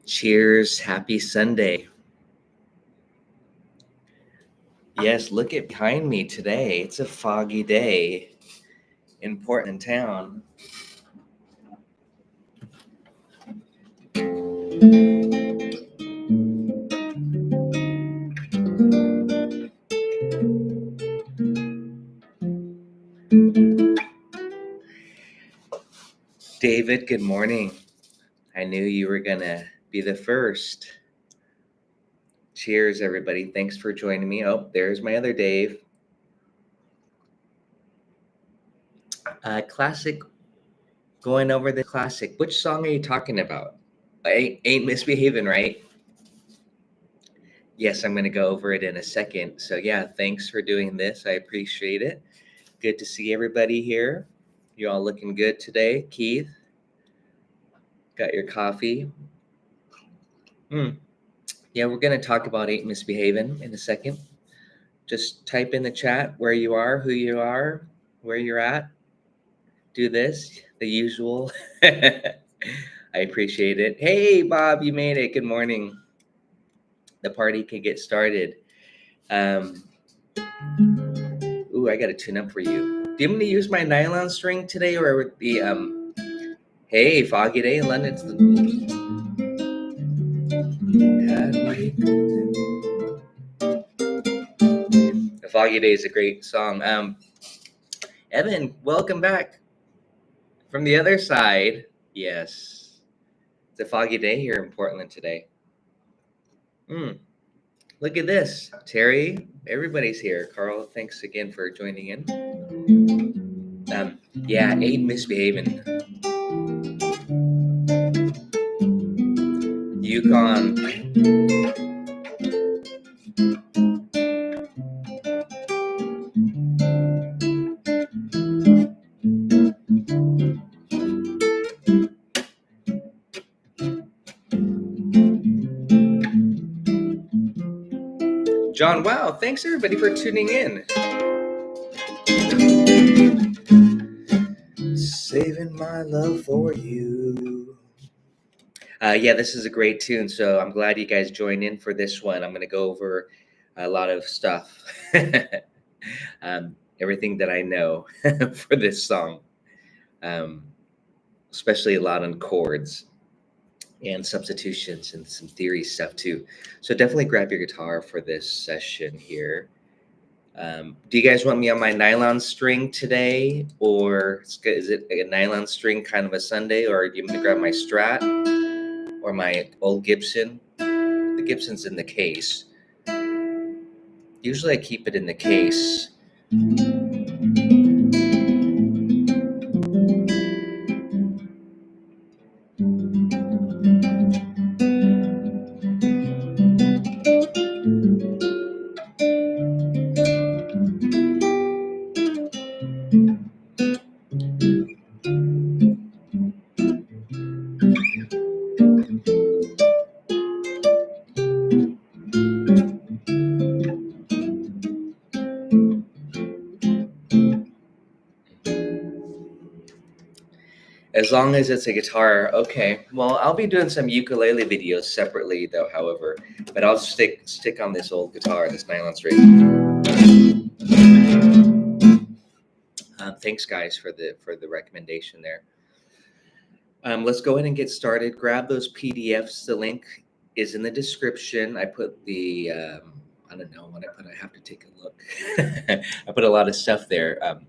Cheers. Happy Sunday. Yes, look at behind me today. It's a foggy day in Portland town. David, good morning. I knew you were going to be the first. Cheers, everybody. Thanks for joining me. Oh, there's my other Dave. Classic, going over the classic. Which song are you talking about? Ain't Misbehavin', right? Yes, I'm going to go over it in a second. So, yeah, thanks for doing this. I appreciate it. Good to see everybody here. You all looking good today. Keith, got your coffee? Yeah, we're going to talk about Ain't Misbehavin' in a second. Just type in the chat where you are, who you are, where you're at. Do this, the usual. I appreciate it. Hey, Bob, you made it. Good morning. The party can get started. Ooh, I got to tune up for you. Do you want me to use my nylon string today or the hey, foggy day in London? The Foggy Day is a great song. Evan, welcome back from the other side. Yes, it's a foggy day here in Portland today. Look at this. Terry, everybody's here. Carl, thanks again for joining in. Yeah, Ain't Misbehavin'. Yukon. John, wow, thanks everybody for tuning in. Saving my love for you. Yeah, this is a great tune, so I'm glad you guys joined in for this one. I'm going to go over a lot of stuff, everything that I know for this song, especially a lot on chords and substitutions and some theory stuff too. So definitely grab your guitar for this session here. Do you guys want me on my nylon string today, or is it a nylon string kind of a Sunday, or do you want me to grab my Strat or my old Gibson? The Gibson's in the case. Usually I keep it in the case. As long as it's a guitar, okay. Well, I'll be doing some ukulele videos separately, though. However, but I'll stick on this old guitar, this nylon string. Thanks, guys, for the recommendation there. Let's go ahead and get started. Grab those PDFs. The link is in the description. I put the I don't know what I put. I have to take a look. I put a lot of stuff there.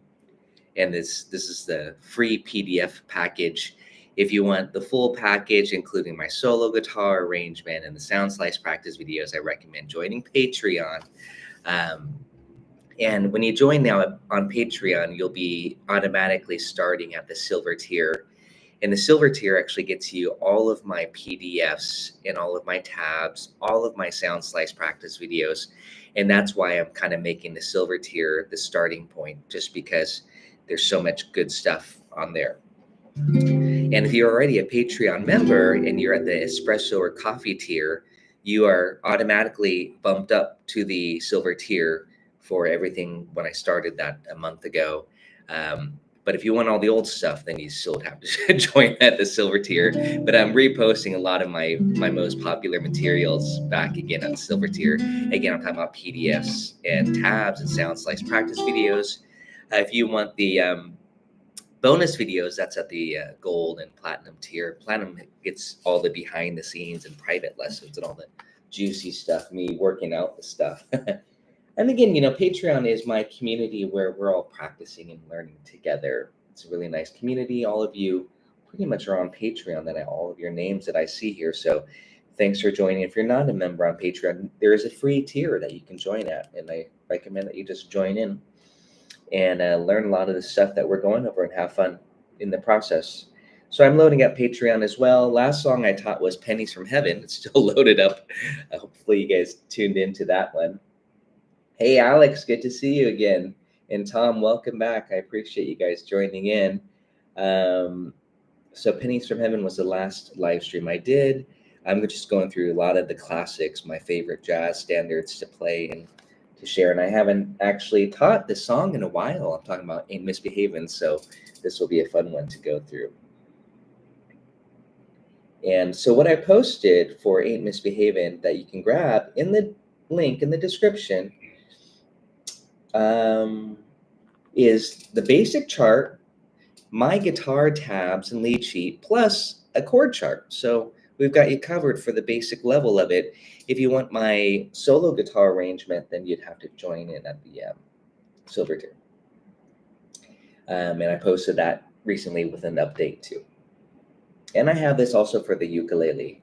And this is the free PDF package. If you want the full package, including my solo guitar arrangement and the sound slice practice videos, I recommend joining Patreon. And when you join now on Patreon, you'll be automatically starting at the silver tier. And the silver tier actually gets you all of my PDFs and all of my tabs, all of my sound slice practice videos. And that's why I'm kind of making the silver tier the starting point, just because there's so much good stuff on there. And if you're already a Patreon member and you're at the espresso or coffee tier, you are automatically bumped up to the silver tier for everything when I started that a month ago. But if you want all the old stuff, then you still have to join at the silver tier. But I'm reposting a lot of my most popular materials back again on the silver tier. Again, I'm talking about PDFs and tabs and sound slice practice videos. If you want the bonus videos, that's at the gold and platinum tier. Platinum gets all the behind the scenes and private lessons and all the juicy stuff, me working out the stuff. And again, Patreon is my community where we're all practicing and learning together. It's a really nice community. All of you pretty much are on Patreon, all of your names that I see here. So thanks for joining. If you're not a member on Patreon, there is a free tier that you can join at. And I recommend that you just join in and learn a lot of the stuff that we're going over and have fun in the process. So I'm loading up Patreon as well. Last song I taught was Pennies from Heaven. It's still loaded up. Hopefully you guys tuned into that one. Hey, Alex, good to see you again. And Tom, welcome back. I appreciate you guys joining in. So Pennies from Heaven was the last live stream I did. I'm just going through a lot of the classics, my favorite jazz standards to play and to share. And I haven't actually taught this song in a while. I'm talking about Ain't Misbehavin', so this will be a fun one to go through. And so what I posted for Ain't Misbehavin' that you can grab in the link in the description is the basic chart, my guitar tabs and lead sheet, plus a chord chart. So we've got you covered for the basic level of it. If you want my solo guitar arrangement, then you'd have to join in at the silver tier. And I posted that recently with an update too. And I have this also for the ukulele.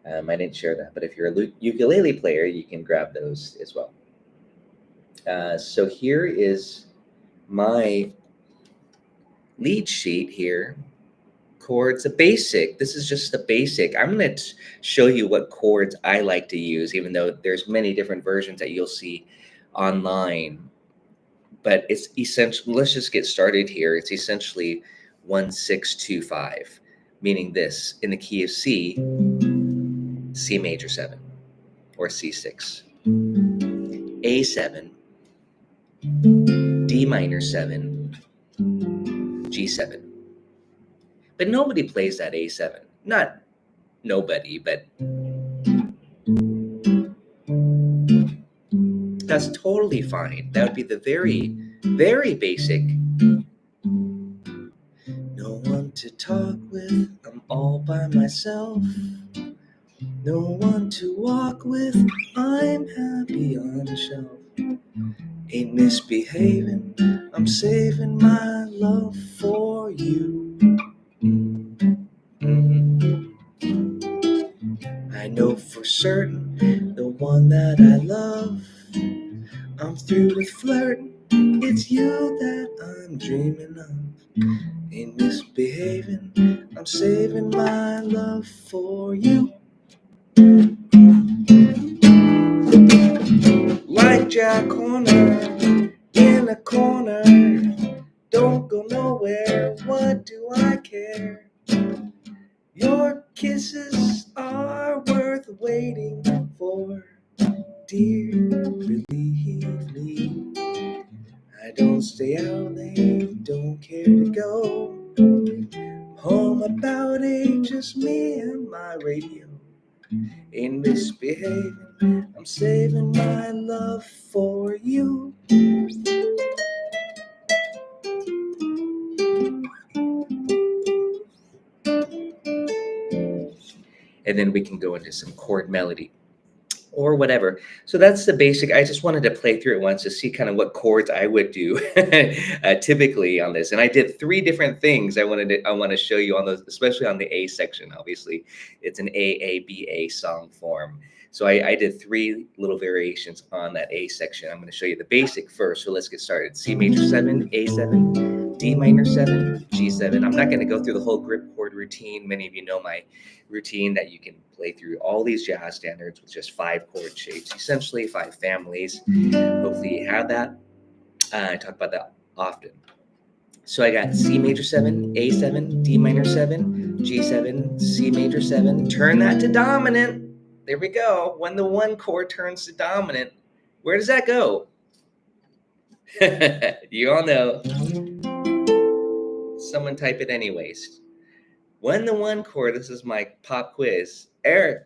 I didn't share that, but if you're a ukulele player, you can grab those as well. So here is my lead sheet here. Chords, a basic. This is just a basic. I'm going to show you what chords I like to use, even though there's many different versions that you'll see online. But it's essential. Let's just get started here. It's essentially 1-6-2-5, meaning this in the key of C, C major 7, or C6, A7, D minor 7, G7. But nobody plays that A7. Not nobody, but that's totally fine. That would be the very, very basic. No one to talk with, I'm all by myself. No one to walk with, I'm happy on the shelf. Ain't misbehaving, I'm saving my love for you. I know for certain the one that I love. I'm through with flirting, it's you that I'm dreaming of. Ain't misbehaving, I'm saving my love for you. Like Jack Horner in a corner, don't go nowhere, what do I care? Your kisses are worth waiting for, dear, believe me. I don't stay out late, don't care to go home about 8, just me and my radio. Ain't misbehaving, I'm saving my love for you. And then we can go into some chord melody or whatever. So that's the basic. I just wanted to play through it once to see kind of what chords I would do typically on this. And I did 3 different things I want to show you on those, especially on the A section. Obviously, it's an AABA song form. So I did 3 little variations on that A section. I'm going to show you the basic first. So let's get started. C major 7, A7, D minor 7, G7. I'm not going to go through the whole grip chord routine. Many of you know my routine that you can play through all these jazz standards with just 5 chord shapes, essentially 5 families. Hopefully you have that. I talk about that often. So I got C major 7, A7, D minor 7, G7, C major 7. Turn that to dominant. There we go. When the 1 chord turns to dominant, where does that go? You all know. Someone type it anyways. When the one chord, this is my pop quiz. Eric,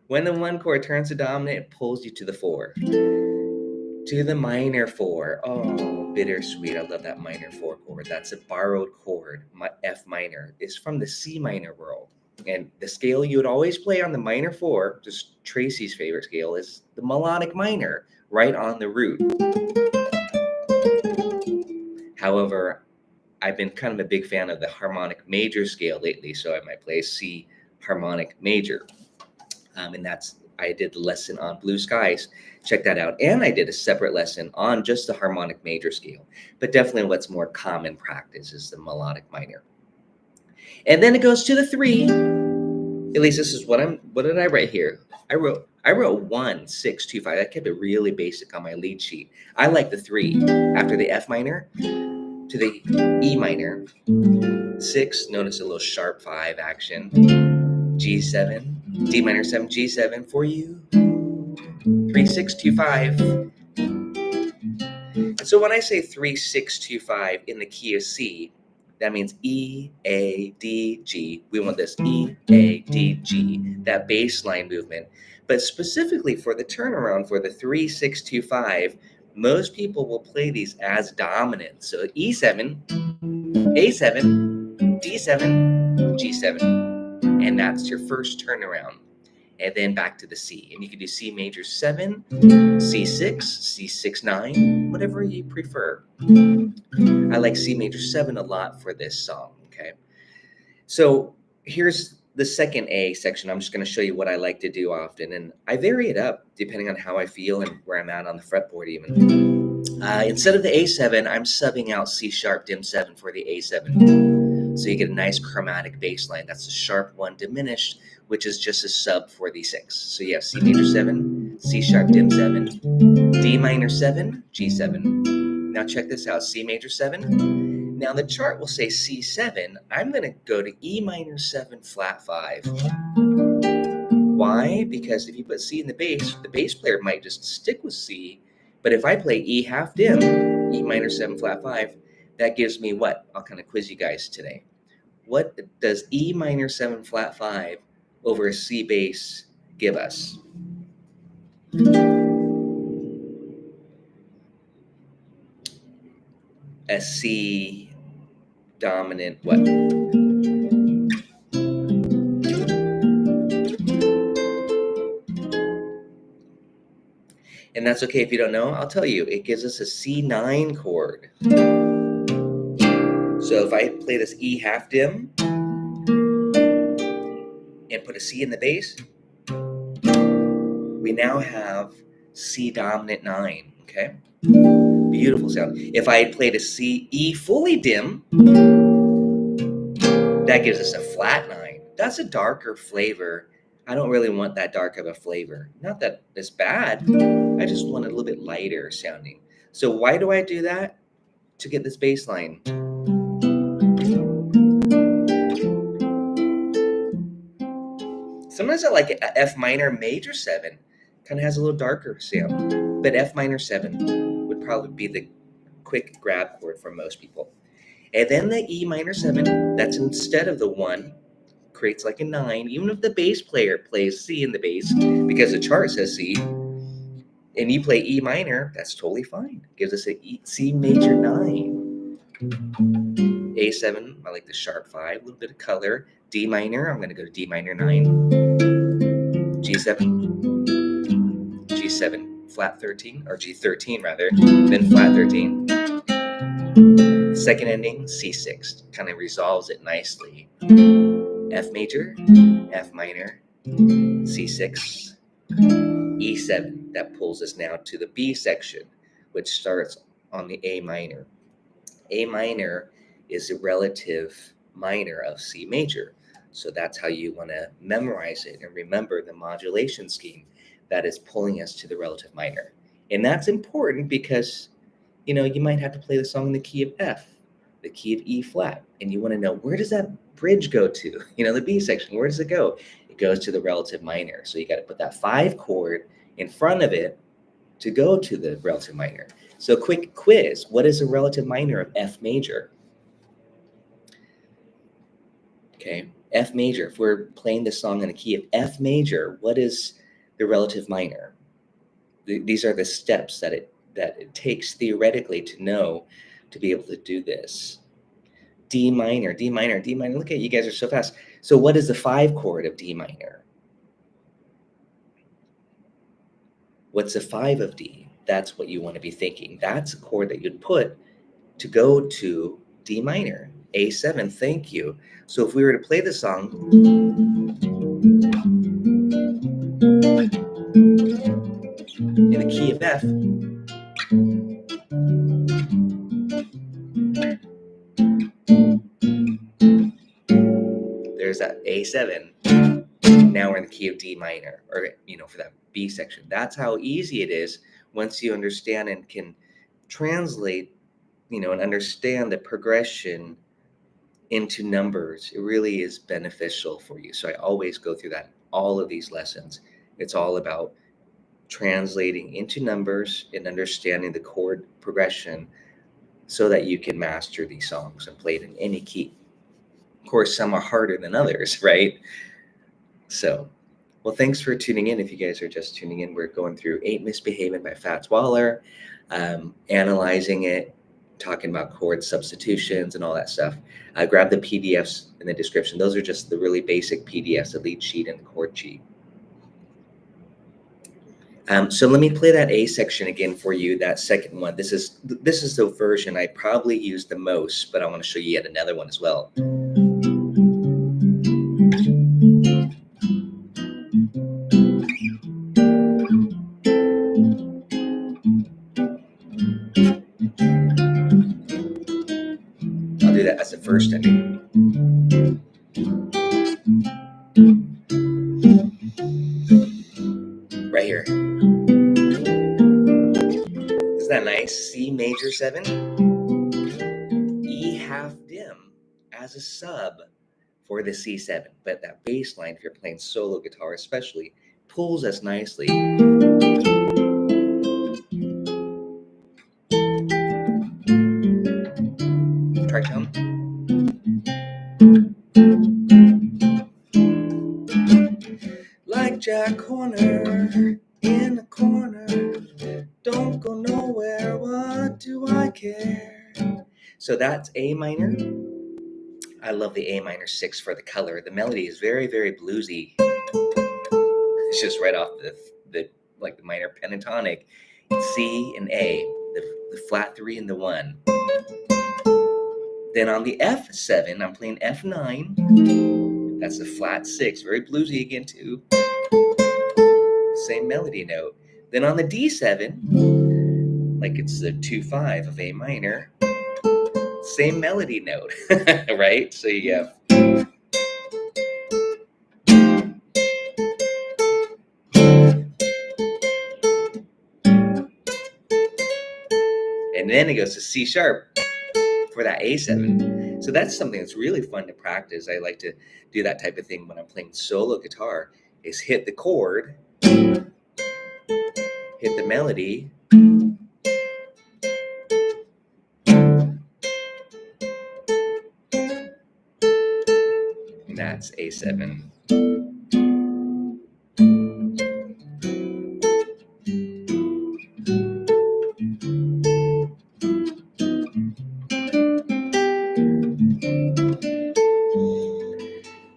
when the one chord turns to dominant, it pulls you to the 4. To the minor 4. Oh, bittersweet. I love that minor 4 chord. That's a borrowed chord. My F minor is from the C minor world. And the scale you would always play on the minor 4, just Tracy's favorite scale, is the melodic minor, right on the root. However, I've been kind of a big fan of the harmonic major scale lately, so I might play C harmonic major. And I did the lesson on Blue Skies. Check that out. And I did a separate lesson on just the harmonic major scale. But definitely what's more common practice is the melodic minor. And then it goes to the 3. At least this is what did I write here? I wrote 1, 6, 2, 5. I kept it really basic on my lead sheet. I like the 3 after the F minor to the E minor. 6, notice a little sharp 5 action. G7, D minor 7, G7 for you. 3, 6, 2, 5. And so when I say 3, 6, 2, 5 in the key of C, that means E, A, D, G. We want this E, A, D, G, that bass line movement. But specifically for the turnaround for the 3, 6, 2, 5, most people will play these as dominant. So E7, A7, D7, G7. And that's your first turnaround. And then back to the C. And you can do C major 7, C6, C6, 9, whatever you prefer. I like C major 7 a lot for this song, okay? So here's the second A section. I'm just going to show you what I like to do often. And I vary it up depending on how I feel and where I'm at on the fretboard even. Instead of the A7, I'm subbing out C sharp dim 7 for the A7. So you get a nice chromatic bass line. That's the sharp 1 diminished, which is just a sub for the 6. So you have C major 7, C sharp dim 7, D minor 7, G7. Now check this out, C major 7. Now the chart will say C7. I'm going to go to E minor 7 flat 5. Why? Because if you put C in the bass player might just stick with C. But if I play E half dim, E minor 7 flat 5, that gives me what? I'll kind of quiz you guys today. What does E minor 7 flat 5 over a C bass give us? A C dominant what? And that's okay if you don't know. I'll tell you. It gives us a C9 chord. So if I play this E half dim and put a C in the bass, we now have C dominant 9, okay? Beautiful sound. If I had played a C, E fully dim, that gives us a flat 9. That's a darker flavor. I don't really want that dark of a flavor. Not that it's bad. I just want it a little bit lighter sounding. So why do I do that? To get this bass line. Sometimes I like F minor major 7. Kind of has a little darker sound. But F minor 7 would probably be the quick grab chord for most people. And then the E minor 7, that's instead of the 1, creates like a 9. Even if the bass player plays C in the bass, because the chart says C, and you play E minor, that's totally fine. Gives us a C major 9. A7, I like the sharp 5, a little bit of color. D minor, I'm going to go to D minor 9. G7, G7, flat 13, or G13 rather, then flat 13. Second ending, C6, kind of resolves it nicely. F major, F minor, C6, E7. That pulls us now to the B section, which starts on the A minor. A minor is a relative minor of C major. So that's how you want to memorize it and remember the modulation scheme that is pulling us to the relative minor. And that's important because, you know, you might have to play the song in the key of F, the key of E flat, and you want to know, where does that bridge go to? You know, the B section, where does it go? It goes to the relative minor. So you got to put that 5 chord in front of it to go to the relative minor. So quick quiz, what is a relative minor of F major? Okay, F major. If we're playing this song in a key of F major, what is the relative minor? These are the steps that it takes theoretically to know to be able to do this. D minor, D minor, D minor. Look at you guys are so fast. So what is the 5 chord of D minor? What's the 5 of D? That's what you want to be thinking. That's a chord that you'd put to go to D minor, A7. Thank you. So if we were to play the song in the key of F, there's that A7. Now we're in the key of D minor, or, for that B section. That's how easy it is once you understand and can translate, and understand the progression into numbers. It really is beneficial for you. So I always go through that, all of these lessons. It's all about translating into numbers and understanding the chord progression so that you can master these songs and play it in any key. Of course, some are harder than others, right? So, well, thanks for tuning in. If you guys are just tuning in, we're going through Ain't Misbehavin' by Fats Waller, analyzing it, talking about chord substitutions and all that stuff. Grab the PDFs in the description. Those are just the really basic PDFs, the lead sheet and the chord sheet. So let me play that A section again for you, that second one. This is the version I probably use the most, but I want to show you yet another one as well. I'll do that as the first ending. Right here. Isn't that nice? C major 7, E half dim as a sub for the C7. But that bass line, if you're playing solo guitar especially, pulls us nicely. Tritone. Like Jack Horner in a corner, don't go nowhere, what do I care? So that's A minor. I love the A minor 6 for the color. The melody is very, very bluesy. It's just right off the minor pentatonic. C and A, the flat 3 and the 1. Then on the F7, I'm playing F9. That's the flat 6, very bluesy again too. Same melody note. Then on the D7, like it's the 2-5 of A minor, same melody note, right? So you have and then it goes to C sharp for that A7. So that's something that's really fun to practice. I like to do that type of thing when I'm playing solo guitar, is hit the chord, hit the melody, and that's A7.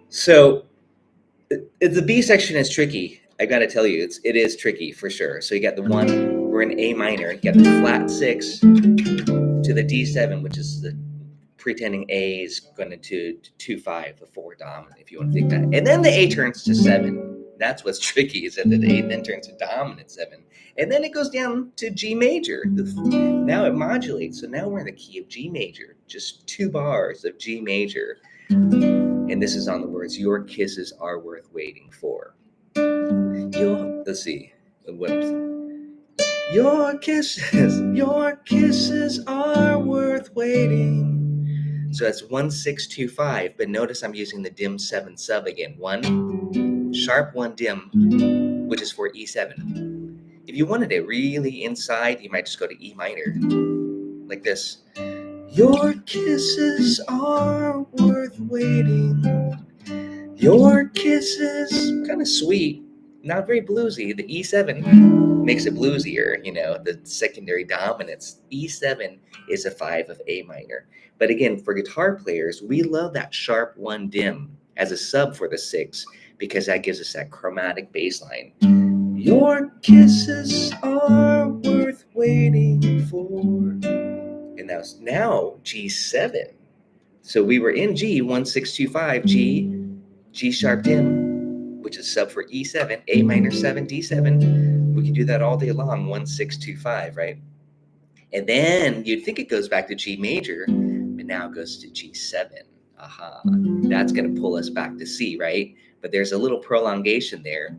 So the B section is tricky. I got to tell you, it is tricky for sure. So you got the 1, we're in A minor. You got the flat 6 to the D7, which is the pretending A is going to 2-5, the 4 dominant, if you want to think that. And then the A turns to 7. That's what's tricky, is that the A then turns to dominant 7. And then it goes down to G major. Now it modulates. So now we're in the key of G major, just 2 bars of G major. And this is on the words, your kisses are worth waiting for. Let's see. Your kisses are worth waiting. So that's 1-6-2-5, but notice I'm using the dim 7 sub again. 1 sharp, 1 dim, which is for E7. If you wanted it really inside, you might just go to E minor, like this. Your kisses are worth waiting. Your kisses, kind of sweet, not very bluesy. The E7 makes it bluesier, the secondary dominance. E7 is a 5 of A minor. But again, for guitar players, we love that sharp 1 dim as a sub for the 6 because that gives us that chromatic bass line. Your kisses are worth waiting for. And now G7. So we were in G, 1625, G sharp dim, which is sub for E7, A minor 7, D7. We can do that all day long, 1625, right? And then you'd think it goes back to G major, but now it goes to G7. Aha, that's going to pull us back to C, right? But there's a little prolongation there,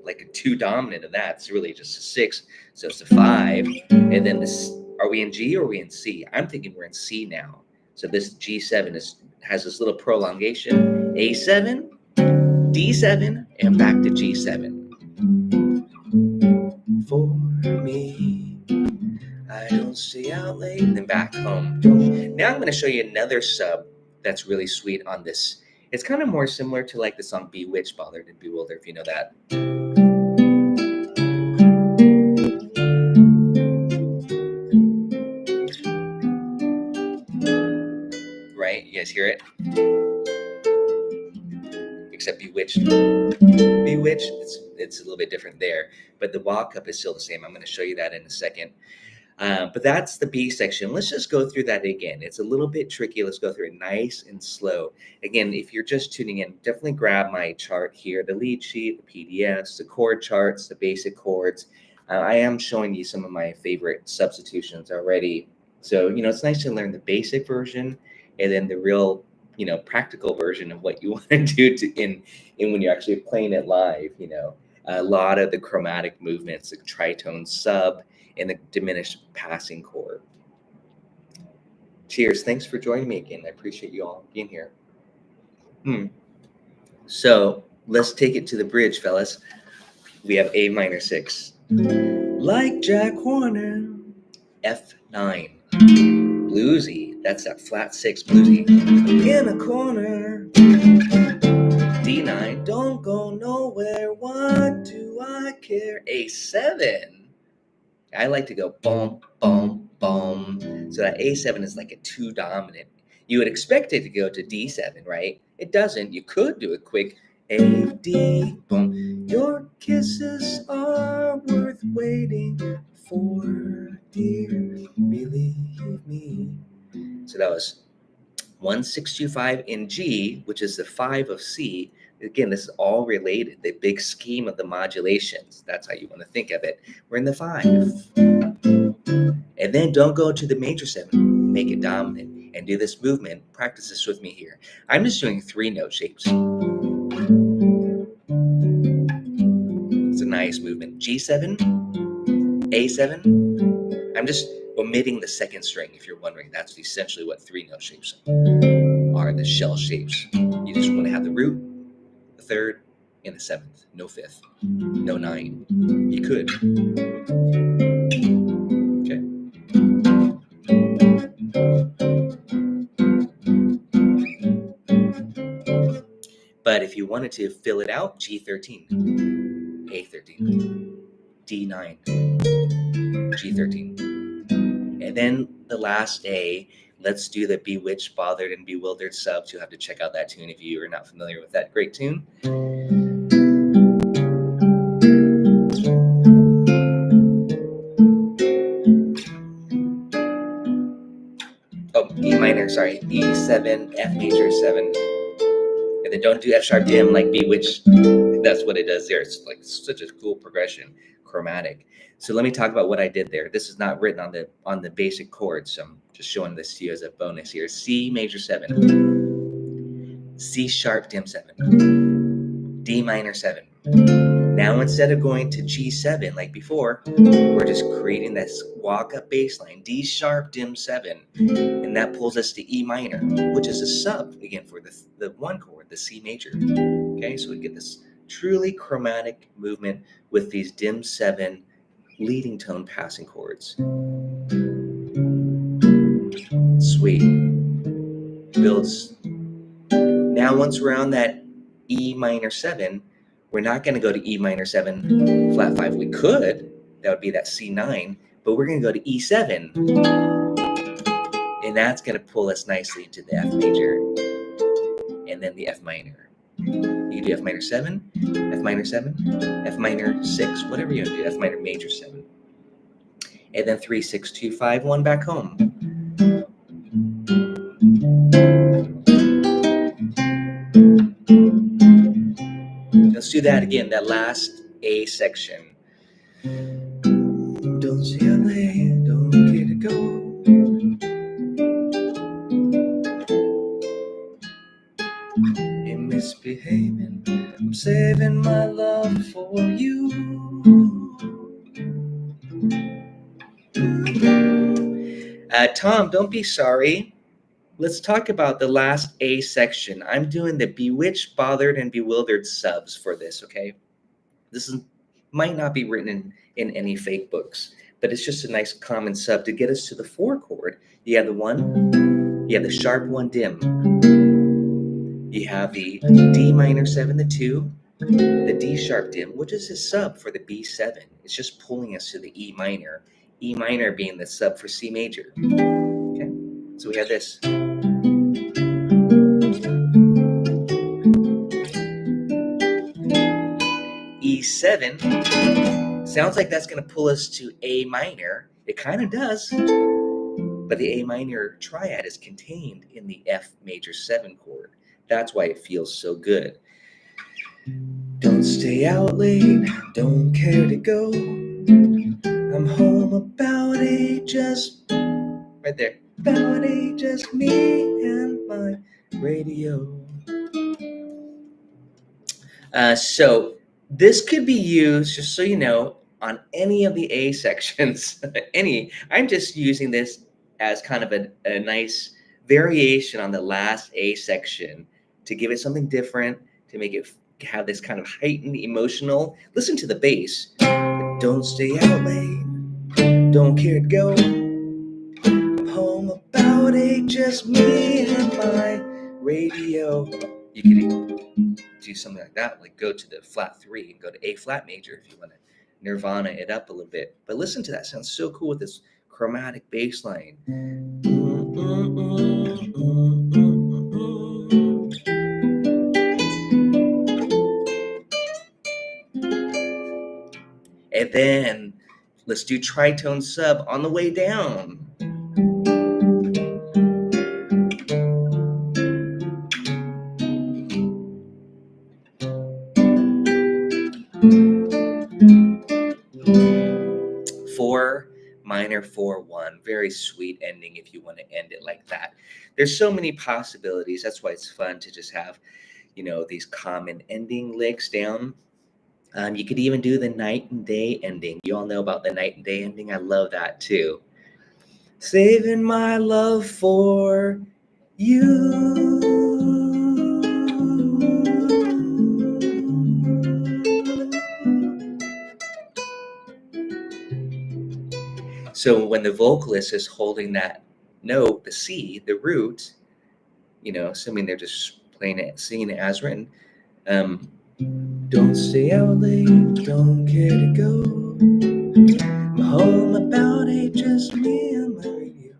like a 2 dominant of that. It's really just a 6, so it's a 5. And then this, are we in G or are we in C? I'm thinking we're in C now. So this G7 has this little prolongation, A7, D7, and back to G7. For me, I don't stay out late, and then back home. Now I'm going to show you another sub that's really sweet on this. It's kind of more similar to like the song Bewitched, Bothered, and Bewildered, if you know that. Right? You guys hear it? Except Bewitched, it's a little bit different there, but the walk up is still the same. I'm going to show you that in a second. But that's the B section. Let's just go through that again. It's a little bit tricky. Let's go through it nice and slow. Again, if you're just tuning in, definitely grab my chart here, the lead sheet, the PDFs, the chord charts, the basic chords. I am showing you some of my favorite substitutions already. So, it's nice to learn the basic version and then the real, practical version of what you want to do in when you're actually playing it live. A lot of the chromatic movements, the tritone sub, and the diminished passing chord. Cheers. Thanks for joining me again. I appreciate you all being here. So let's take it to the bridge, fellas. We have A minor 6. Like Jack Horner. F9. Bluesy. That's that flat 6 bluesy. In a corner. D9. Don't go nowhere. What do I care? A7. I like to go boom, boom, boom. So that A7 is like a 2 dominant. You would expect it to go to D7, right? It doesn't. You could do a quick A, D, boom. Your kisses are worth waiting for, dear. Believe me. So that was 1625 in G, which is the 5 of C. Again, this is all related. The big scheme of the modulations. That's how you want to think of it. We're in the 5. And then don't go to the major 7. Make it dominant. And do this movement. Practice this with me here. I'm just doing 3 note shapes. It's a nice movement. G7, A7. I'm just omitting the second string, if you're wondering. That's essentially what 3 note shapes are, the shell shapes. You just want to have the root, the 3rd, and the 7th. No 5th. No 9. You could. Okay. But if you wanted to fill it out, G13, A13, D9, G13. And then the last A, let's do the Bewitched, Bothered, and Bewildered subs. You'll have to check out that tune if you are not familiar with that great tune. Oh, E minor, sorry. E7, F major 7. And then don't do F sharp dim like Bewitched. That's what it does there. It's like such a cool progression, chromatic. So let me talk about what I did there. This is not written on the basic chords, so I'm just showing this to you as a bonus here. C major 7, C sharp dim 7, D minor 7. Now instead of going to G7 like before, we're just creating this walk-up bass line, D sharp dim 7, and that pulls us to E minor, which is a sub, again, for the 1 chord, the C major. Okay, so we get this truly chromatic movement with these dim 7 leading tone passing chords. Sweet. Builds. Now once we're on that E minor 7, we're not going to go to E minor 7 flat 5. We could. That would be that C9. But we're going to go to E7. And that's going to pull us nicely into the F major. And then the F minor. You can do F minor 7, F minor 7, F minor 6, whatever you want to do, F minor major 7. And then 3, 6, 2, 5, 1 back home. Let's do that again, that last A section. Don't see a lane, don't get to go. I'm misbehaving, I'm saving my love for you. Tom, don't be sorry. Let's talk about the last A section. I'm doing the bewitched, bothered, and bewildered subs for this, okay? This might not be written in any fake books, but it's just a nice common sub to get us to the 4 chord. You have the 1, you have the sharp 1 dim. You have the D minor 7, the 2, the D sharp dim, which is a sub for the B7. It's just pulling us to the E minor being the sub for C major. Okay, so we have this. E7 sounds like that's going to pull us to A minor. It kind of does, but the A minor triad is contained in the F major 7 chord. That's why it feels so good. Don't stay out late, don't care to go. I'm home about 8, just right there. About 8, just me and my radio. So this could be used, just so you know, on any of the A sections. I'm just using this as kind of a nice variation on the last A section to give it something different, to make it have this kind of heightened emotional. Listen to the bass. Don't stay out late, don't care to go. I'm home about 8, just me and my radio. You could do something like that, like go to the flat 3 and go to A flat major if you want to nirvana it up a little bit. But listen to that, sounds so cool with this chromatic bass line. And then let's do tritone sub on the way down. Four minor 4-1, very sweet ending if you want to end it like that. There's so many possibilities. That's why it's fun to just have, these common ending licks down. You could even do the night and day ending. You all know about the night and day ending. I love that too. Saving my love for you. So when the vocalist is holding that note, the C, the root, assuming they're just playing it, singing it as written, don't stay out late, don't care to go. I'm home about 8, just me and my radio.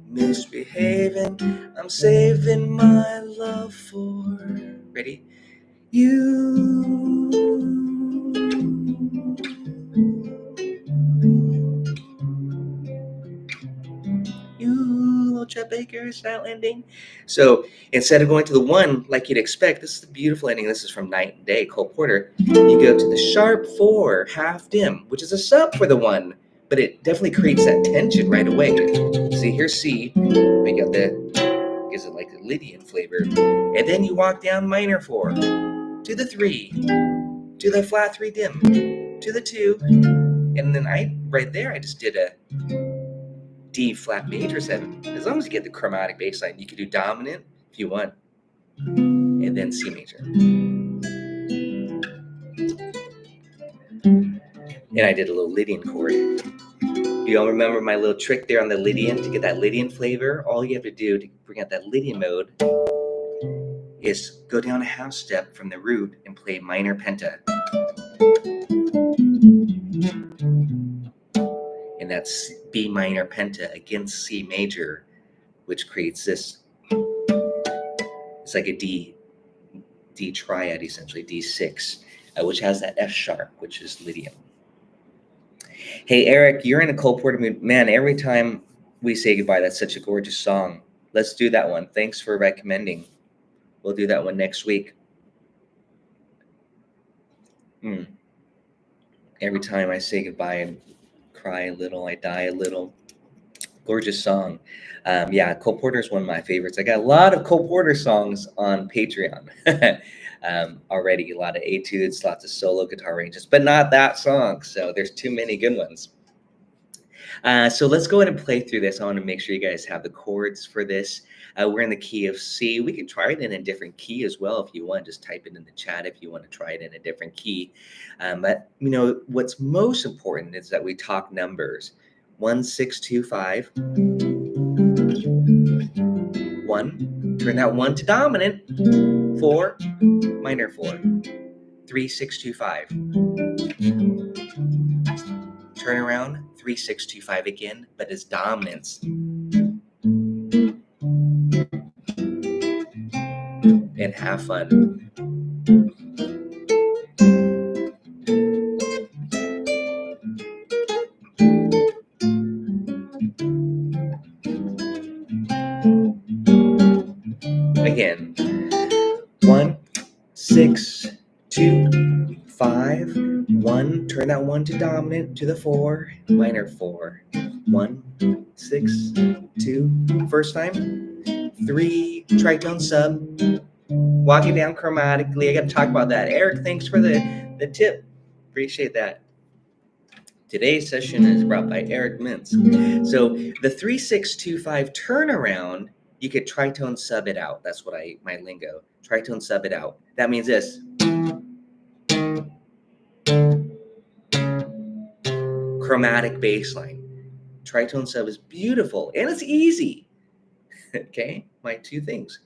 Misbehaving, I'm saving my love for, ready? You. Little Chet Baker style ending. So instead of going to the 1 like you'd expect, this is the beautiful ending. This is from Night and Day, Cole Porter. You go to the sharp 4 half dim, which is a sub for the 1, but it definitely creates that tension right away. See, here's C. We got gives it like a Lydian flavor. And then you walk down minor 4 to the 3, to the flat 3 dim, to the 2, and then right there I just did a D flat major 7. As long as you get the chromatic bass line, you can do dominant if you want, and then C major. And I did a little Lydian chord. You all remember my little trick there on the Lydian to get that Lydian flavor? All you have to do to bring out that Lydian mode is go down a half step from the root and play minor penta. And that's B minor penta against C major, which creates this. It's like a D triad, essentially, D6, which has that F sharp, which is Lydian. Hey, Eric, you're in a Cole Porter mood. Man, every time we say goodbye, that's such a gorgeous song. Let's do that one. Thanks for recommending. We'll do that one next week. Every time I say goodbye and cry a little, I die a little. Gorgeous song. Yeah, Cole Porter is one of my favorites. I got a lot of Cole Porter songs on Patreon already. A lot of etudes, lots of solo guitar arrangements, but not that song. So there's too many good ones. So let's go ahead and play through this. I want to make sure you guys have the chords for this. We're in the key of C. We can try it in a different key as well if you want. Just type it in the chat if you want to try it in a different key. But you know what's most important is that we talk numbers. 1, 6, 2, 5. 1. Turn that 1 to dominant. 4. Minor 4. 3, 6, 2, 5. Turn around. 3, 6, 2, 5 again, but it's dominance. And have fun. Again. 1, 6, 2, 5. 1. Turn that 1 to dominant to the 4. Minor 4. 1, 6, 2. First time. 3. Tritone sub. Walk it down chromatically. I got to talk about that. Eric, thanks for the tip. Appreciate that. Today's session is brought by Eric Mintz. So the 3, 6, 2, 5 turnaround, you could tritone sub it out. That's what my lingo. Tritone sub it out. That means this. Chromatic bass line. Tritone sub is beautiful and it's easy. Okay, my 2 things.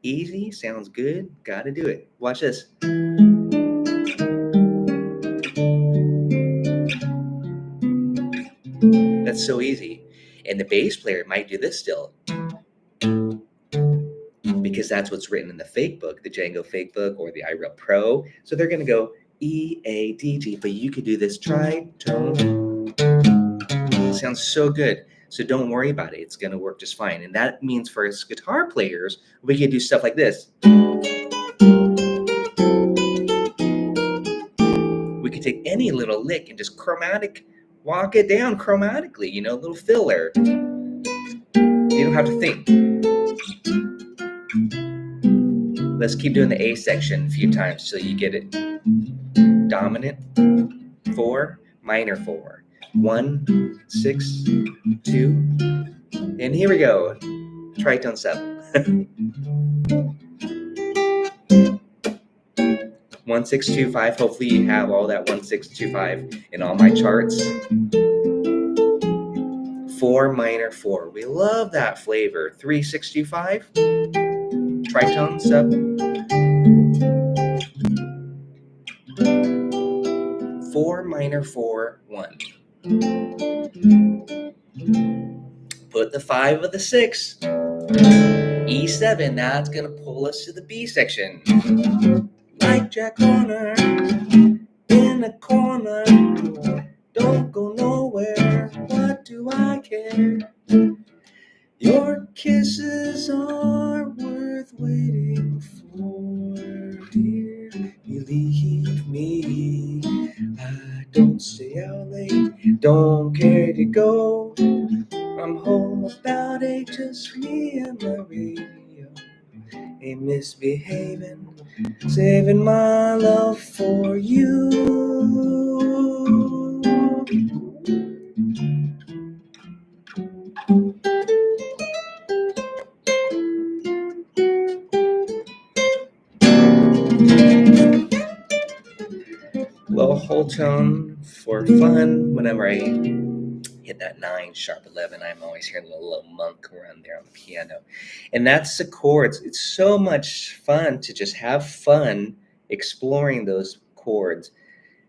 Easy, sounds good, gotta do it. Watch this. That's so easy. And the bass player might do this still. Because that's what's written in the fake book, the Django fake book or the iReal Pro. So they're gonna go E, A, D, G, but you could do this tritone. Sounds so good. So don't worry about it. It's going to work just fine. And that means for us guitar players, we can do stuff like this. We could take any little lick and just walk it down chromatically, you know, a little filler. You don't have to think. Let's keep doing the A section a few times till you get it. Dominant, 4, minor 4. 1, 6, 2, and here we go. Tritone sub. 1, 6, 2, 5. Hopefully you have all that 1, 6, 2, 5 in all my charts. 4, minor 4. We love that flavor. 3, 6, 2, 5. Tritone sub. 4, minor 4, 1. Put the 5 with the 6. E7, that's going to pull us to the B section. Like Jack Horner in a corner. Don't go nowhere. What do I care? Your kisses are worth waiting for, dear. Believe me, I don't stay out late. Don't care to go. I'm home about 8, just me and my radio. Ain't misbehaving, saving my love for you. Little whole tone for fun whenever I hit that 9, sharp 11. I'm always hearing a little monk run there on the piano. And that's the chords. It's so much fun to just have fun exploring those chords.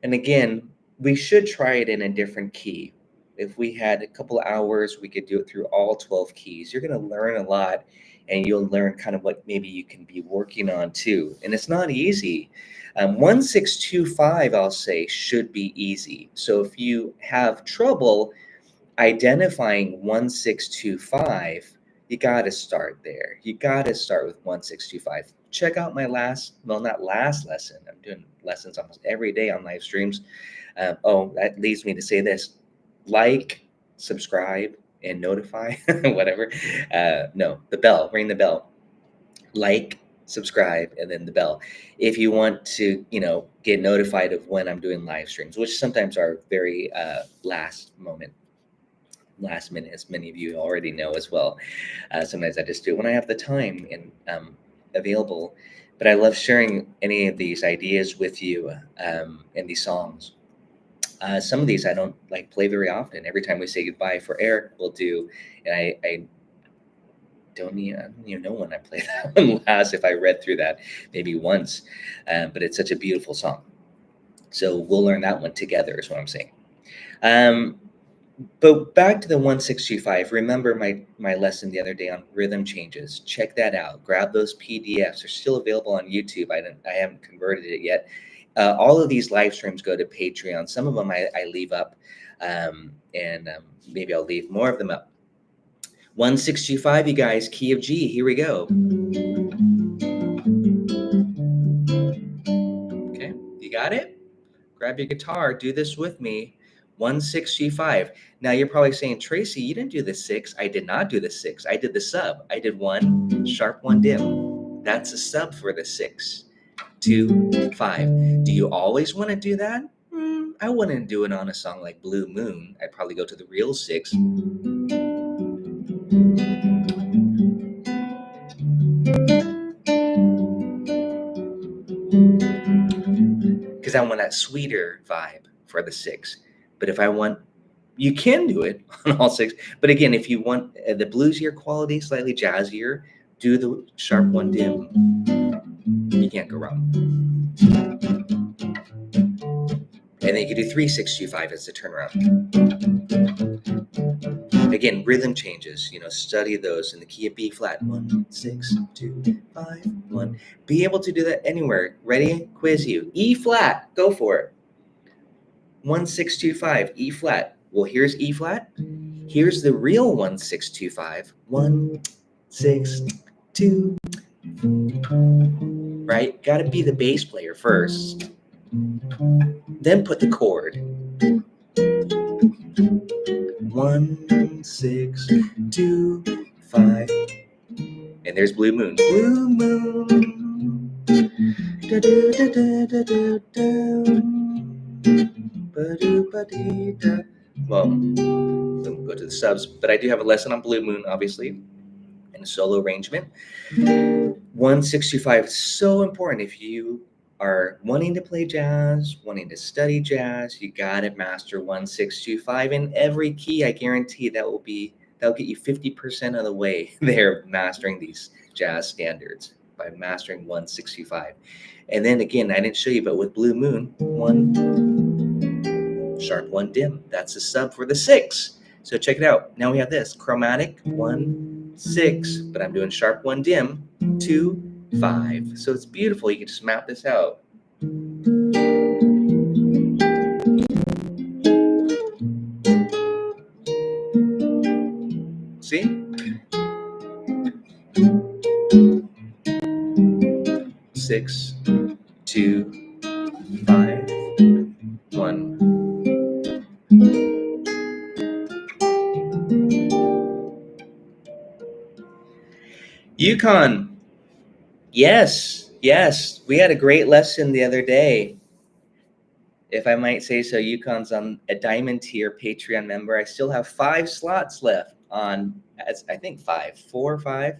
And again, we should try it in a different key. If we had a couple hours, we could do it through all 12 keys. You're going to learn a lot, and you'll learn kind of what maybe you can be working on too. And it's not easy. 1625, I'll say, should be easy. So if you have trouble identifying 1625, you got to start there. You got to start with 1625. Check out my not last lesson. I'm doing lessons almost every day on live streams. That leads me to say this: like, subscribe, and notify, whatever. No, the bell, ring the bell. Like, subscribe, and then the bell. If you want to, get notified of when I'm doing live streams, which sometimes are very last minute, as many of you already know as well. Sometimes I just do it when I have the time and available. But I love sharing any of these ideas with you and these songs. Some of these I don't play very often. Every time we say goodbye for Eric, we'll do, and I don't even know when I played that one last. If I read through that maybe once, but it's such a beautiful song. So we'll learn that one together, is what I'm saying. But back to the 1625. Remember my lesson the other day on rhythm changes. Check that out. Grab those PDFs. They're still available on YouTube. I haven't converted it yet. All of these live streams go to Patreon. Some of them I leave up, and maybe I'll leave more of them up. 1625, you guys. Key of G. Here we go. Okay, you got it? Grab your guitar. Do this with me. 1625. Now you're probably saying, Tracy, you didn't do the 6. I did not do the 6. I did the sub. I did 1 sharp, 1 dim. That's a sub for the 6. 2, 5. Do you always want to do that? I wouldn't do it on a song like Blue Moon. I'd probably go to the real 6. Because I want that sweeter vibe for the 6. But if I want, you can do it on all 6. But again, if you want the bluesier quality, slightly jazzier, do the sharp, 1 dim. You can't go wrong. And then you can do 365 as the turnaround. Again, rhythm changes, study those in the key of B flat. 1, 6, 2, 5, 1. Be able to do that anywhere. Ready? Quiz you. E flat. Go for it. 1625. E flat. Well, here's E flat. Here's the real 1625. 1, 6, 2. Right? Got to be the bass player first. Then put the chord. 1, 6, 2, 5. And there's Blue Moon. Blue Moon. Da, da, da, da, da, da, da. Ba-do-ba-dee-da. Well, don't go to the subs, but I do have a lesson on Blue Moon, obviously, and a solo arrangement. 1625 is so important. If you are wanting to play jazz, wanting to study jazz, you gotta master 1625 in every key. I guarantee that'll get you 50% of the way there, mastering these jazz standards by mastering 1625. And then again, I didn't show you, but with Blue Moon, 1 sharp, 1 dim. That's a sub for the 6. So check it out. Now we have this chromatic 1, 6, but I'm doing sharp, 1 dim, 2, 5. So it's beautiful. You can just map this out. See? 6, 2, 5, 1. Yukon. Yes. We had a great lesson the other day. If I might say so, Yukon's on a diamond tier Patreon member. I still have 5 slots left on, I think 4 or 5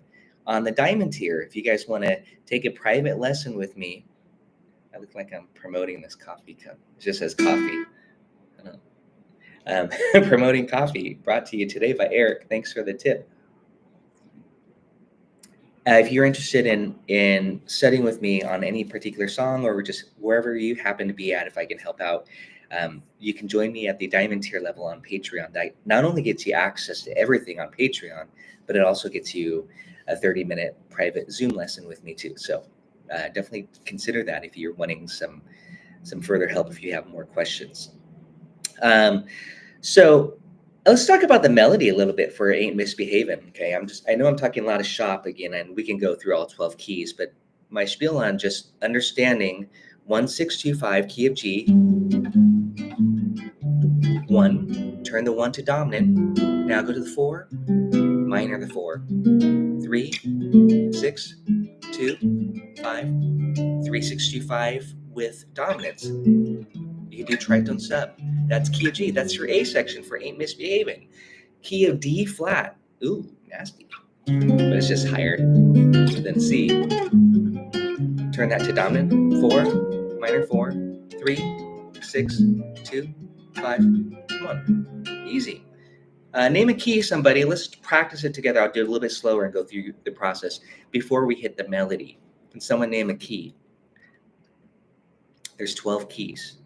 on the diamond tier. If you guys want to take a private lesson with me, I look like I'm promoting this coffee cup. It just says coffee. I don't know. Promoting coffee, brought to you today by Eric. Thanks for the tip. If you're interested in studying with me on any particular song, or just wherever you happen to be at, if I can help out, you can join me at the Diamond tier level on Patreon. That not only gets you access to everything on Patreon, but it also gets you a 30-minute private Zoom lesson with me too. So definitely consider that if you're wanting some further help, if you have more questions. So let's talk about the melody a little bit for Ain't Misbehavin'. Okay, I know I'm talking a lot of shop again, and we can go through all 12 keys, but my spiel on just understanding 1-6-2-5 key of G, 1, turn the 1 to dominant, now go to the 4, minor the 4, 3, 6, 2, 5, 3-6-2-5 with dominance. You can do tritone sub. That's key of G. That's your A section for Ain't Misbehavin'. Key of D flat. Ooh, nasty. But it's just higher than C. Turn that to dominant. 4, minor 4, 3, 6, 2, 5, 1. Easy. Name a key, somebody. Let's practice it together. I'll do it a little bit slower and go through the process before we hit the melody. Can someone name a key? There's 12 keys.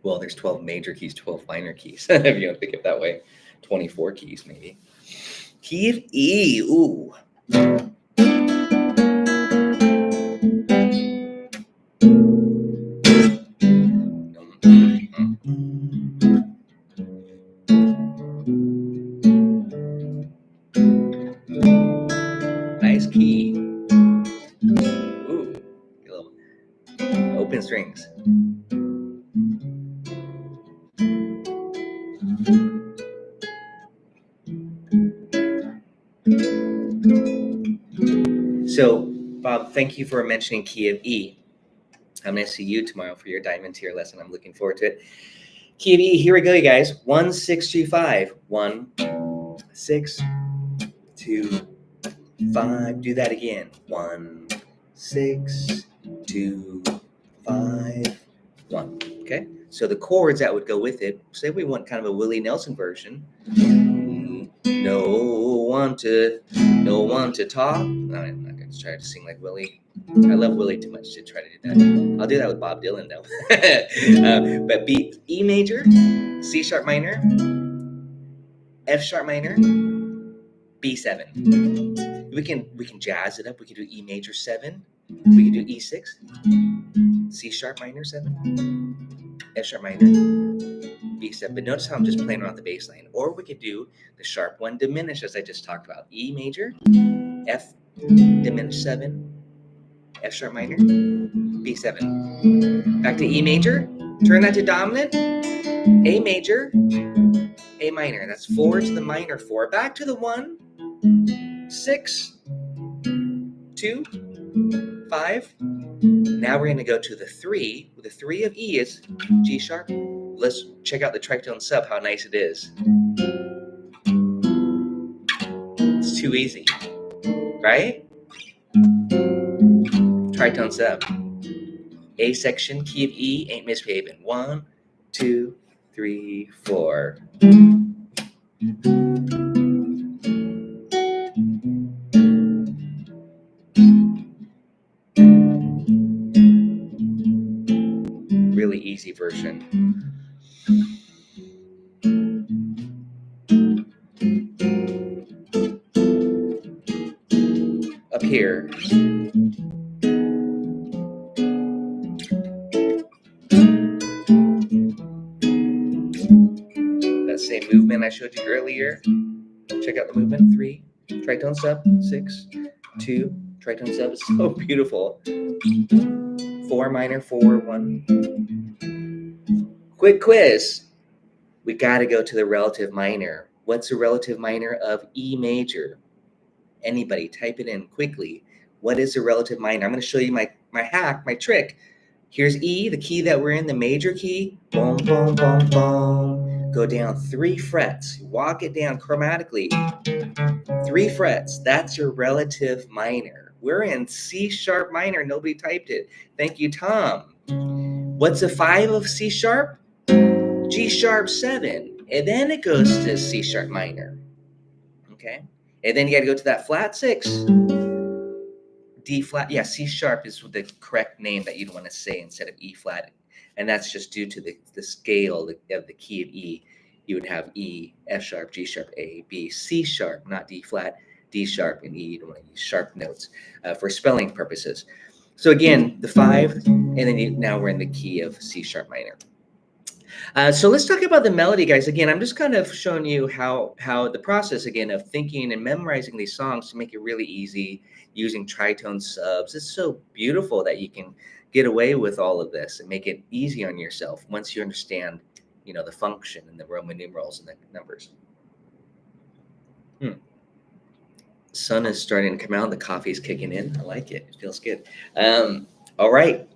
Well, there's 12 major keys, 12 minor keys, if you want to think it that way. 24 keys, maybe. Key of E. Ooh. Nice key. Ooh. Little open strings. So, Bob, thank you for mentioning key of E. I'm going to see you tomorrow for your Diamond tier lesson. I'm looking forward to it. Key of E, here we go, you guys. 1-6-2-5. 1, 6, 2, 5. Do that again. 1, 6, 2, 5, 1. Okay? So the chords that would go with it, say we want kind of a Willie Nelson version. No one to talk. No, I'm not going to try to sing like Willie. I love Willie too much to try to do that. I'll do that with Bob Dylan though. But E major, C sharp minor, F sharp minor, B7. We can jazz it up. We can do E major 7. We can do E6, C sharp minor 7, F sharp minor, B7. But notice how I'm just playing around the bass line. Or we could do the sharp one diminished, as I just talked about. E major, F diminished 7, F sharp minor, B7. Back to E major. Turn that to dominant. A major, A minor. That's 4 to the minor 4. Back to the 1, 6, 2, 5. Now we're going to go to the 3. The 3 of E is G sharp. Let's check out the tritone sub, how nice it is. It's too easy, right? Tritone sub. A section, key of E, Ain't Misbehavin'. 1, 2, 3, 4. Really easy version. Up here. That same movement I showed you earlier. Check out the movement. 3, tritone sub, 6, 2, tritone sub. It's so beautiful. 4 minor, 4, 1. Quick quiz. We got to go to the relative minor. What's the relative minor of E major? Anybody, type it in quickly. What is the relative minor? I'm going to show you my hack, my trick. Here's E, the key that we're in, the major key. Boom, boom, boom, boom. Go down 3 frets. Walk it down chromatically. 3 frets. That's your relative minor. We're in C sharp minor. Nobody typed it. Thank you, Tom. What's a 5 of C sharp? G sharp 7. And then it goes to C sharp minor. Okay? And then you got to go to that flat 6. D flat. Yeah, C sharp is the correct name that you'd want to say instead of E flat. And that's just due to the scale of the key of E. You would have E, F sharp, G sharp, A, B, C sharp, not D flat, D sharp, and E. You don't want to use sharp notes for spelling purposes. So again, the 5, and then now we're in the key of C sharp minor. So let's talk about the melody, guys. Again, I'm just kind of showing you how the process, again, of thinking and memorizing these songs to make it really easy using tritone subs. It's so beautiful that you can get away with all of this and make it easy on yourself once you understand, the function and the Roman numerals and the numbers. Sun is starting to come out. The coffee's kicking in. I like it. It feels good. All right.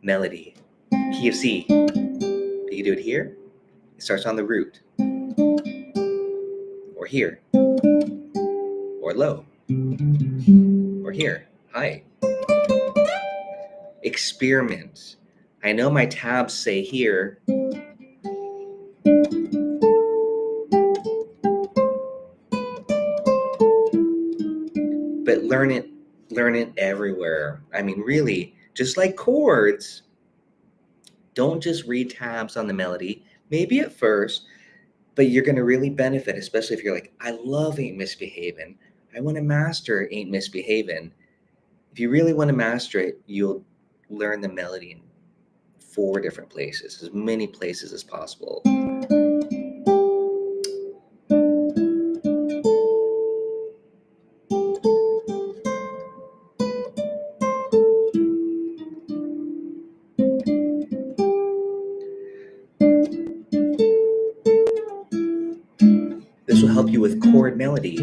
Melody. Key of C. You can do it here. It starts on the root. Or here. Or low. Or here. High. Experiment. I know my tabs say here. But learn it everywhere. I mean, really, just like chords, don't just read tabs on the melody, maybe at first, but you're going to really benefit, especially if you're like, I love Ain't Misbehavin'. I want to master Ain't Misbehavin'. If you really want to master it, you'll learn the melody in 4 different places, as many places as possible. This will help you with chord melody.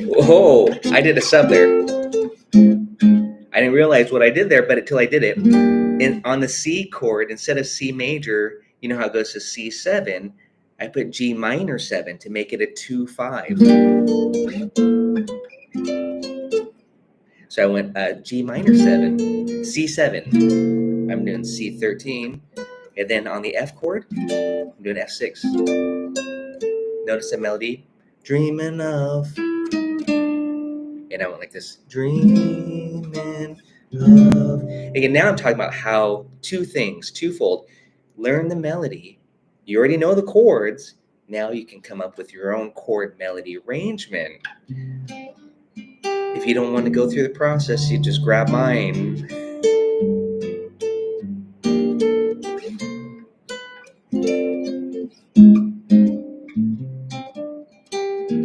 Whoa, I did a sub there. I didn't realize what I did there, but until I did it. On the C chord, instead of C major, you know how it goes to C7, I put G minor 7 to make it a 2-5. So I went G minor 7, C7. I'm doing C13. And then on the F chord, I'm doing F6. Notice the melody. Dreaming of. And I went like this. Dreaming of. Again, now I'm talking about how 2 things, twofold. Learn the melody. You already know the chords. Now you can come up with your own chord melody arrangement. If you don't want to go through the process, you just grab mine.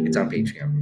It's on Patreon.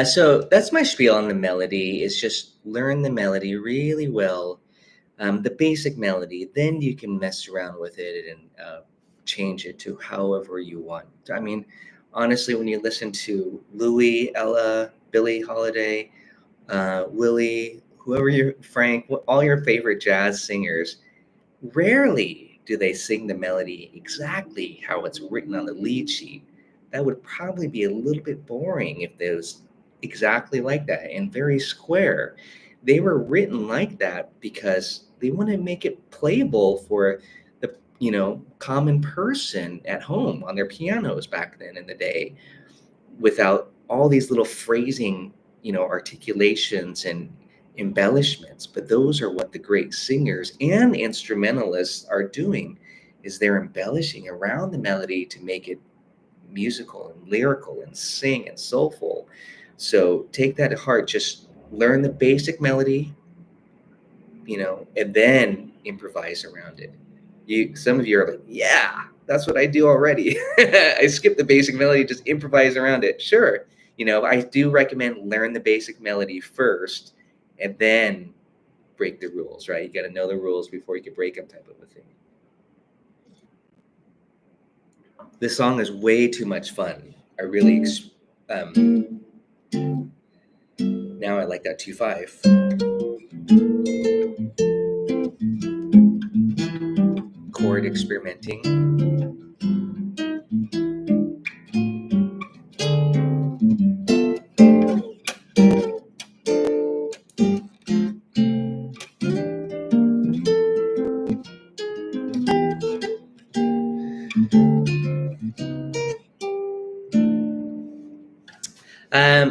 So that's my spiel on the melody. Is just learn the melody really well, the basic melody. Then you can mess around with it and change it to however you want. I mean, honestly, when you listen to Louis, Ella, Billie Holiday, Willie, Frank, all your favorite jazz singers, rarely do they sing the melody exactly how it's written on the lead sheet. That would probably be a little bit boring if it was exactly like that and very square. They were written like that because they want to make it playable for the common person at home on their pianos back then in the day, without all these little phrasing, articulations and embellishments. But those are what the great singers and instrumentalists are doing, is they're embellishing around the melody to make it musical and lyrical and sing and soulful. So take that to heart. Just learn the basic melody, and then improvise around it. Some of you are like, yeah, that's what I do already. I skip the basic melody, just improvise around it. Sure. I do recommend learn the basic melody first and then break the rules, right? You got to know the rules before you can break them, type of a thing. This song is way too much fun. I really, now I like that 2/5. Chord experimenting.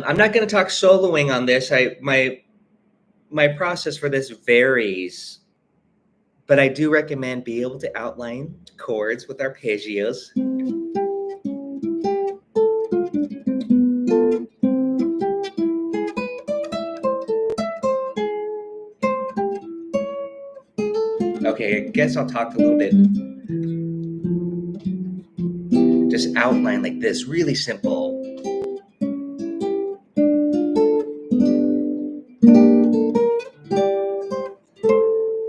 I'm not going to talk soloing on this. My process for this varies, but I do recommend be able to outline chords with arpeggios. Okay, I guess I'll talk a little bit. Just outline like this, really simple.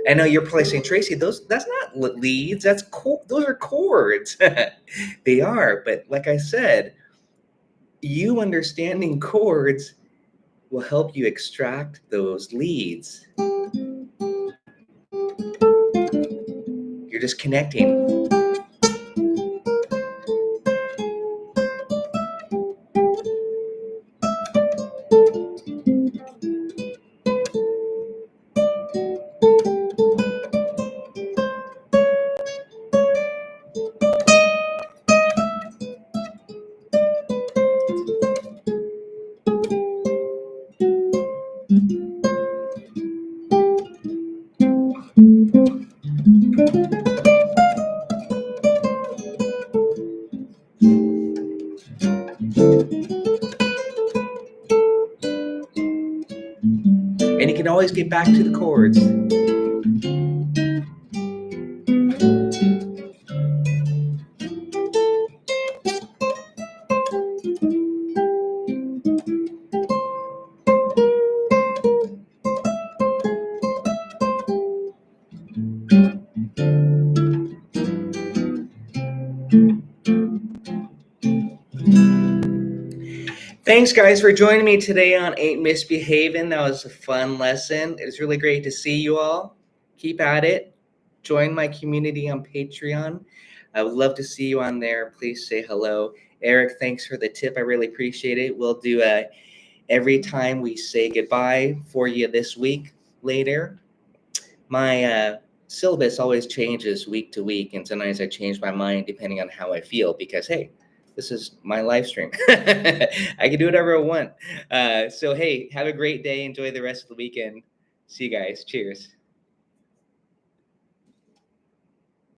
I know you're probably saying, Tracy, that's not leads, those are chords. They are, but like I said, you understanding chords will help you extract those leads. You're just connecting. And you can always get back to the chords. Thanks, guys, for joining me today on Ain't Misbehavin'. That was a fun lesson. It was really great to see you all. Keep at it. Join my community on Patreon. I would love to see you on there. Please say hello. Eric, thanks for the tip. I really appreciate it. We'll do every time we say goodbye for you this week later. My syllabus always changes week to week, and sometimes I change my mind depending on how I feel because, hey, this is my live stream. I can do whatever I want. So, hey, have a great day. Enjoy the rest of the weekend. See you guys. Cheers.